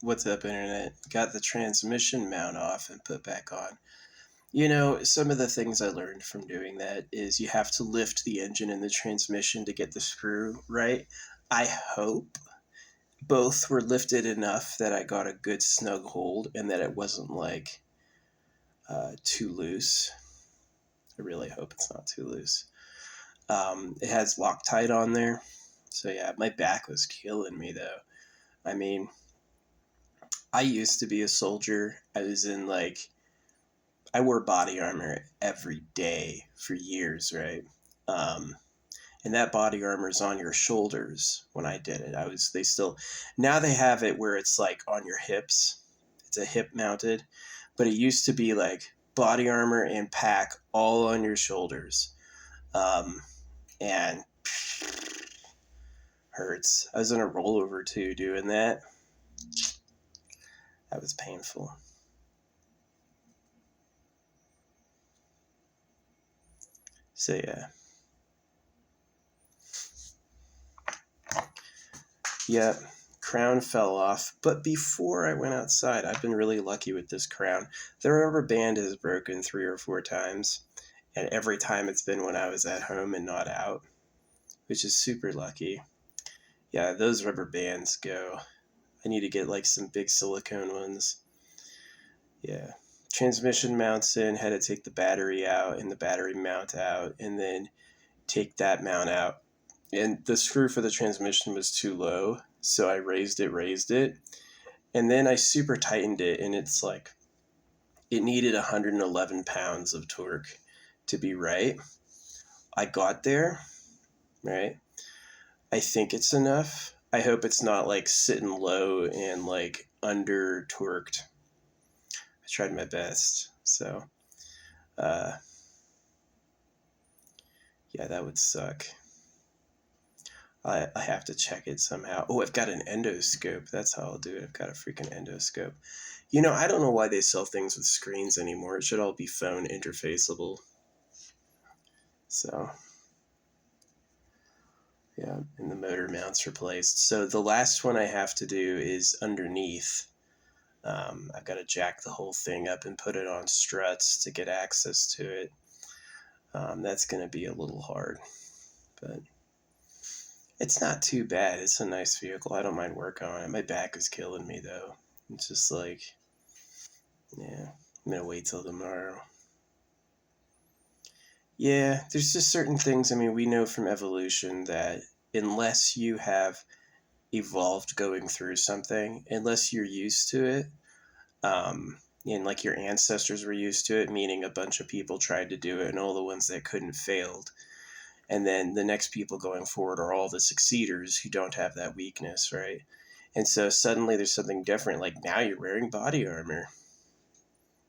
What's up, Internet? Got the transmission mount off and put back on. Some of the things I learned from doing that is you have to lift the engine and the transmission to get the screw right. I hope both were lifted enough that I got a good snug hold and that it wasn't like too loose. I really hope it's not too loose. It has Loctite on there. So yeah, my back was killing me though. I mean, I used to be a soldier. I wore body armor every day for years, right? Um, and that body armor is on your shoulders. When I did it, now they have it where it's like on your hips. It's a hip mounted, but it used to be like body armor and pack all on your shoulders. And hurts. I was in a rollover too doing that. That was painful. So yeah. Yeah, crown fell off. But before I went outside, I've been really lucky with this crown. The rubber band has broken 3 or 4 times, and every time it's been when I was at home and not out, which is super lucky. Yeah, those rubber bands go. I need to get like some big silicone ones. Yeah. Transmission mounts in, had to take the battery out and the battery mount out, and then take that mount out. And the screw for the transmission was too low, so I raised it, and then I super tightened it, and it's like it needed 111 pounds of torque to be right. I got there, right? I think it's enough. I hope it's not like sitting low and like under torqued. I tried my best, so yeah, that would suck. I have to check it somehow. Oh, I've got an endoscope. That's how I'll do it. I've got a freaking endoscope. I don't know why they sell things with screens anymore. It should all be phone interfaceable. So, yeah, and the motor mount's replaced. So the last one I have to do is underneath. I've got to jack the whole thing up and put it on struts to get access to it. That's going to be a little hard, but it's not too bad. It's a nice vehicle. I don't mind working on it. My back is killing me, though. It's just like, yeah, I'm going to wait till tomorrow. Yeah, there's just certain things. I mean, we know from evolution that unless you have evolved going through something, unless you're used to it, and like your ancestors were used to it, meaning a bunch of people tried to do it and all the ones that couldn't failed. And then the next people going forward are all the succeeders who don't have that weakness, right? And so suddenly there's something different. Like now you're wearing body armor.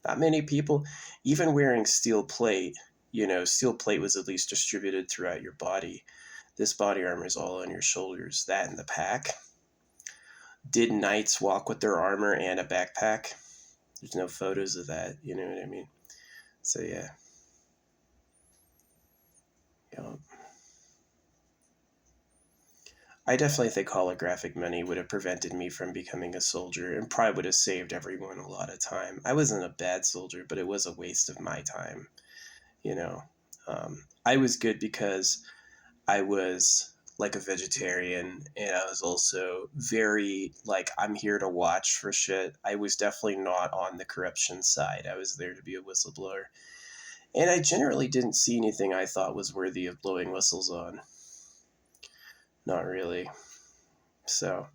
Not many people, even wearing steel plate, steel plate was at least distributed throughout your body. This body armor is all on your shoulders. That and the pack. Did knights walk with their armor and a backpack? There's no photos of that, you know what I mean? So yeah. I definitely think holographic money would have prevented me from becoming a soldier and probably would have saved everyone a lot of time. I wasn't a bad soldier, but it was a waste of my time, you know. I was good because I was like a vegetarian and I was also very like I'm here to watch for shit. I was definitely not on the corruption side. I was there to be a whistleblower. And I generally didn't see anything I thought was worthy of blowing whistles on. Not really. So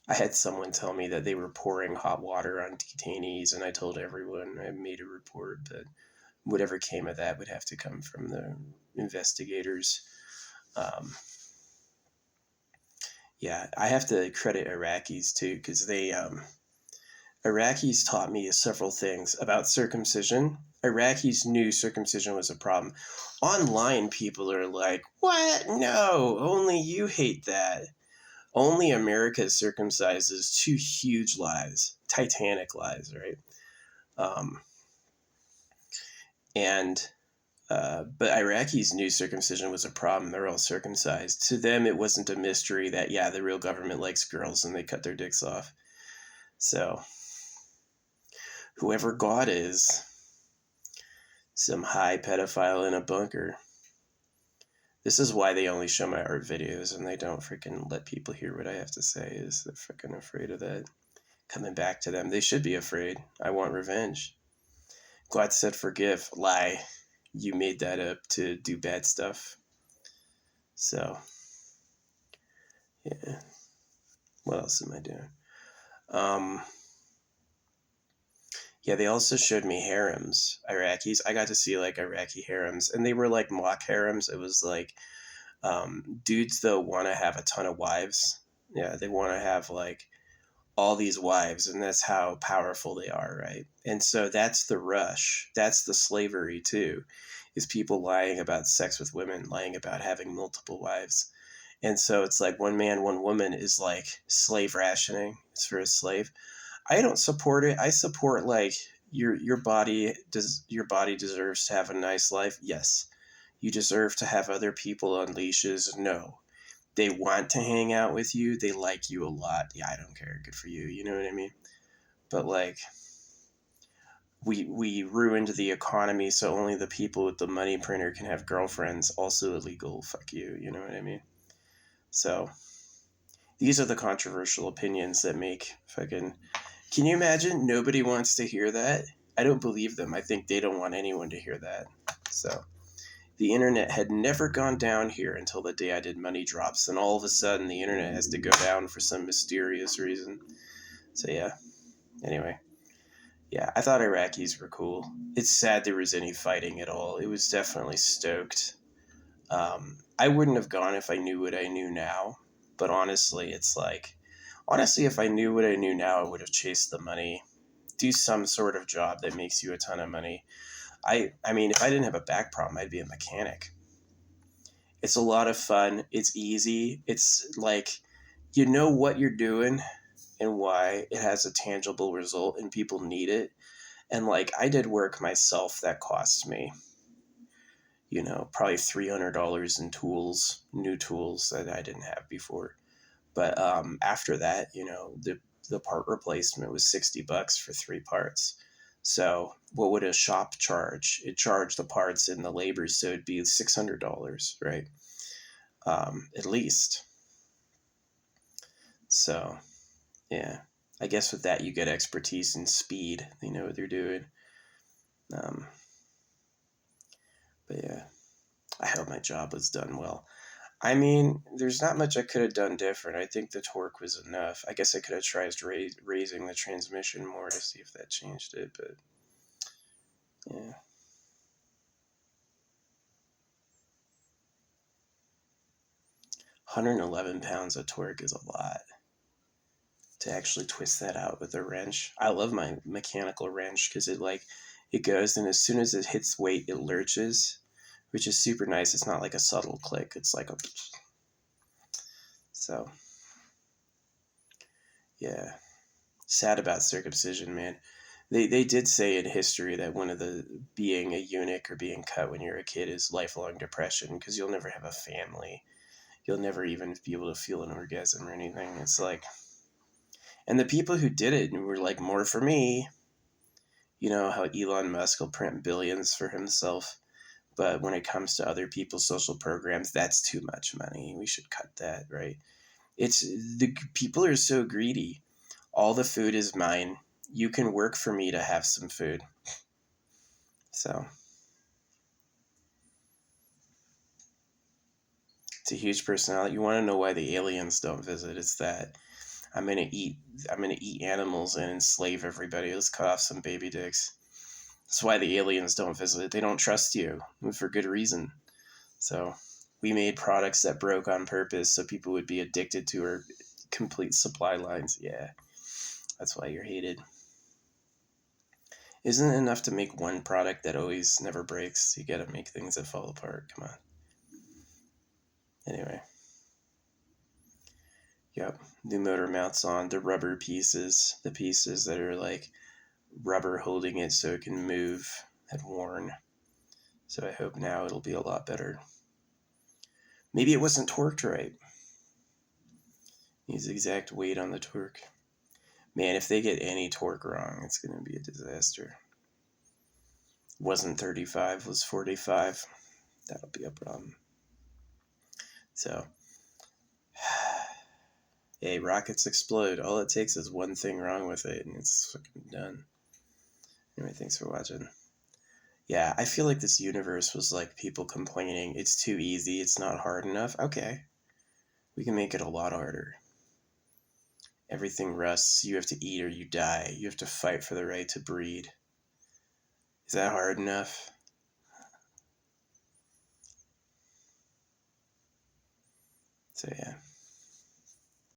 I had someone tell me that they were pouring hot water on detainees, and I told everyone I made a report, but whatever came of that would have to come from the investigators. Um, yeah, I have to credit Iraqis too, because Iraqis taught me several things about circumcision. Iraqis knew circumcision was a problem. Online, people are like, what? No, only you hate that. Only America circumcises. Two huge lies, titanic lies, right? And But Iraqis knew circumcision was a problem. They're all circumcised. To them, it wasn't a mystery that, yeah, the real government likes girls and they cut their dicks off. So, whoever God is, some high pedophile in a bunker. This is why they only show my art videos and they don't freaking let people hear what I have to say, is they're freaking afraid of that coming back to them. They should be afraid. I want revenge. God said forgive. Lie. You made that up to do bad stuff. So, yeah. What else am I doing? Yeah, they also showed me harems, Iraqis. I got to see like Iraqi harems, and they were like mock harems. It was like dudes though want to have a ton of wives. Yeah, they want to have like all these wives, and that's how powerful they are, right? And so that's the rush. That's the slavery too, is people lying about sex with women, lying about having multiple wives. And so it's like one man, one woman is like slave rationing. It's for a slave. I don't support it. I support like your body deserves to have a nice life. Yes. You deserve to have other people on leashes. No. They want to hang out with you. They like you a lot. Yeah, I don't care. Good for you. You know what I mean? But like we ruined the economy so only the people with the money printer can have girlfriends. Also illegal. Fuck you. You know what I mean? So these are the controversial opinions that make fucking. Can you imagine? Nobody wants to hear that. I don't believe them. I think they don't want anyone to hear that. So the internet had never gone down here until the day I did Money Drops, and all of a sudden the internet has to go down for some mysterious reason. So yeah. Anyway. Yeah, I thought Iraqis were cool. It's sad there was any fighting at all. It was definitely stoked. I wouldn't have gone if I knew what I knew now. But honestly, it's like, honestly, if I knew what I knew now, I would have chased the money. Do some sort of job that makes you a ton of money. I mean, if I didn't have a back problem, I'd be a mechanic. It's a lot of fun. It's easy. It's like, you know what you're doing and why it has a tangible result and people need it. And like, I did work myself that cost me, probably $300 in tools, new tools that I didn't have before. But after that, the part replacement was $60 for 3 parts. So what would a shop charge? It charged the parts and the labor, so it'd be $600, right? At least. So yeah, I guess with that you get expertise and speed. They know what they're doing. But yeah, I hope my job was done well. I mean, there's not much I could have done different. I think the torque was enough. I guess I could have tried raising the transmission more to see if that changed it, but yeah. 111 pounds of torque is a lot to actually twist that out with a wrench. I love my mechanical wrench because it goes, and as soon as it hits weight, it lurches, which is super nice. It's not like a subtle click. It's like a. So, yeah. Sad about circumcision, man. They did say in history that one of the being a eunuch or being cut when you're a kid is lifelong depression because you'll never have a family. You'll never even be able to feel an orgasm or anything. It's like, and the people who did it were like, more for me. You know how Elon Musk will print billions for himself, but when it comes to other people's social programs, that's too much money. We should cut that, right? It's the people are so greedy. All the food is mine. You can work for me to have some food. So it's a huge personality. You want to know why the aliens don't visit? It's that I'm gonna eat animals and enslave everybody. Let's cut off some baby dicks. That's why the aliens don't visit. They don't trust you, for good reason. So we made products that broke on purpose so people would be addicted to our complete supply lines. Yeah, that's why you're hated. Isn't it enough to make one product that always never breaks? You gotta make things that fall apart. Come on. Anyway. Yep. New motor mounts on. The rubber pieces. The pieces that are like rubber holding it so it can move had worn. So I hope now it'll be a lot better. Maybe it wasn't torqued right. Needs exact weight on the torque. Man, if they get any torque wrong, it's going to be a disaster. Wasn't 35, was 45. That'll be a problem. So, hey, rockets explode. All it takes is one thing wrong with it, and it's fucking done. Anyway, thanks for watching. Yeah, I feel like this universe was like people complaining, it's too easy, it's not hard enough. Okay, we can make it a lot harder. Everything rusts, you have to eat or you die. You have to fight for the right to breed. Is that hard enough? So yeah.